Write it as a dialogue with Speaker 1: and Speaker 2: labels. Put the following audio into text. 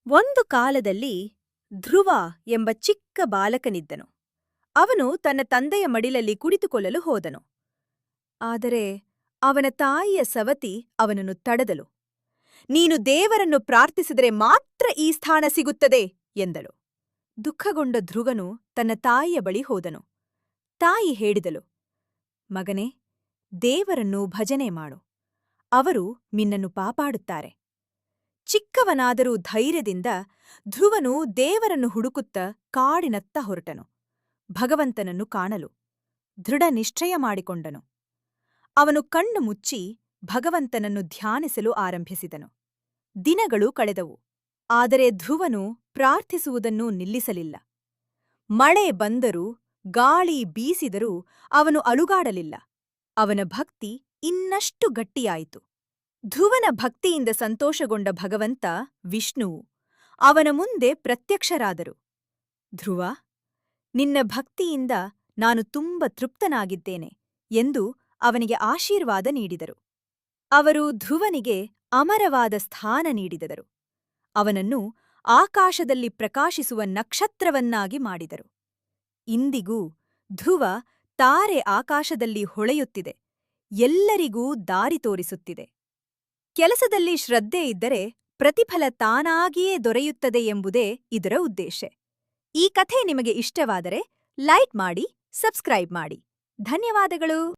Speaker 1: ಒಂದು ಕಾಲದಲ್ಲಿ ಧ್ರುವ ಎಂಬ ಚಿಕ್ಕ ಬಾಲಕನಿದ್ದನು. ಅವನು ತನ್ನ ತಂದೆಯ ಮಡಿಲಲ್ಲಿ ಕುಳಿತುಕೊಳ್ಳಲು ಹೋದನು. ಆದರೆ ಅವನ ತಾಯಿಯ ಸವತಿ ಅವನನ್ನು ತಡೆದಳು. ನೀನು ದೇವರನ್ನು ಪ್ರಾರ್ಥಿಸಿದರೆ ಮಾತ್ರ ಈ ಸ್ಥಾನ ಸಿಗುತ್ತದೆ ಎಂದಳು. ದುಃಖಗೊಂಡ ಧ್ರುವನು ತನ್ನ ತಾಯಿಯ ಬಳಿ ಹೋದನು. ತಾಯಿ ಹೇಳಿದಳು, ಮಗನೇ, ದೇವರನ್ನು ಭಜನೆ ಮಾಡು, ಅವರು ನಿನ್ನನ್ನು ಕಾಪಾಡುತ್ತಾರೆ. ಚಿಕ್ಕವನಾದರೂ ಧೈರ್ಯದಿಂದ ಧ್ರುವನು ದೇವರನ್ನು ಹುಡುಕುತ್ತ ಕಾಡಿನತ್ತ ಹೊರಟನು. ಭಗವಂತನನ್ನು ಕಾಣಲು ದೃಢ ನಿಶ್ಚಯ ಮಾಡಿಕೊಂಡನು. ಅವನು ಕಣ್ಣು ಮುಚ್ಚಿ ಭಗವಂತನನ್ನು ಧ್ಯಾನಿಸಲು ಆರಂಭಿಸಿದನು. ದಿನಗಳು ಕಳೆದವು. ಆದರೆ ಧ್ರುವನು ಪ್ರಾರ್ಥಿಸುವುದನ್ನು ನಿಲ್ಲಿಸಲಿಲ್ಲ. ಮಳೆ ಬಂದರೂ ಗಾಳಿ ಬೀಸಿದರೂ ಅವನು ಅಲುಗಾಡಲಿಲ್ಲ. ಅವನ ಭಕ್ತಿ ಇನ್ನಷ್ಟು ಗಟ್ಟಿಯಾಯಿತು. ಧ್ರುವನ ಭಕ್ತಿಯಿಂದ ಸಂತೋಷಗೊಂಡ ಭಗವಂತ ವಿಷ್ಣುವು ಅವನ ಮುಂದೆ ಪ್ರತ್ಯಕ್ಷರಾದರು. ಧ್ರುವ, ನಿನ್ನ ಭಕ್ತಿಯಿಂದ ನಾನು ತುಂಬ ತೃಪ್ತನಾಗಿದ್ದೇನೆ ಎಂದು ಅವನಿಗೆ ಆಶೀರ್ವಾದ ನೀಡಿದರು. ಅವರು ಧ್ರುವನಿಗೆ ಅಮರವಾದ ಸ್ಥಾನ ನೀಡಿದರು. ಅವನನ್ನು ಆಕಾಶದಲ್ಲಿ ಪ್ರಕಾಶಿಸುವ ನಕ್ಷತ್ರವನ್ನಾಗಿ ಮಾಡಿದರು. ಇಂದಿಗೂ ಧ್ರುವ ತಾರೆ ಆಕಾಶದಲ್ಲಿ ಹೊಳೆಯುತ್ತಿದೆ, ಎಲ್ಲರಿಗೂ ದಾರಿ ತೋರಿಸುತ್ತಿದೆ. ಕೆಲಸದಲ್ಲಿ ಶ್ರದ್ಧೆ ಇದ್ದರೆ ಪ್ರತಿಫಲ ತಾನಾಗಿಯೇ ದೊರೆಯುತ್ತದೆ ಎಂಬುದೇ ಇದರ ಉದ್ದೇಶ. ಈ ಕಥೆ ನಿಮಗೆ ಇಷ್ಟವಾದರೆ ಲೈಕ್ ಮಾಡಿ, ಸಬ್ಸ್ಕ್ರೈಬ್ ಮಾಡಿ. ಧನ್ಯವಾದಗಳು.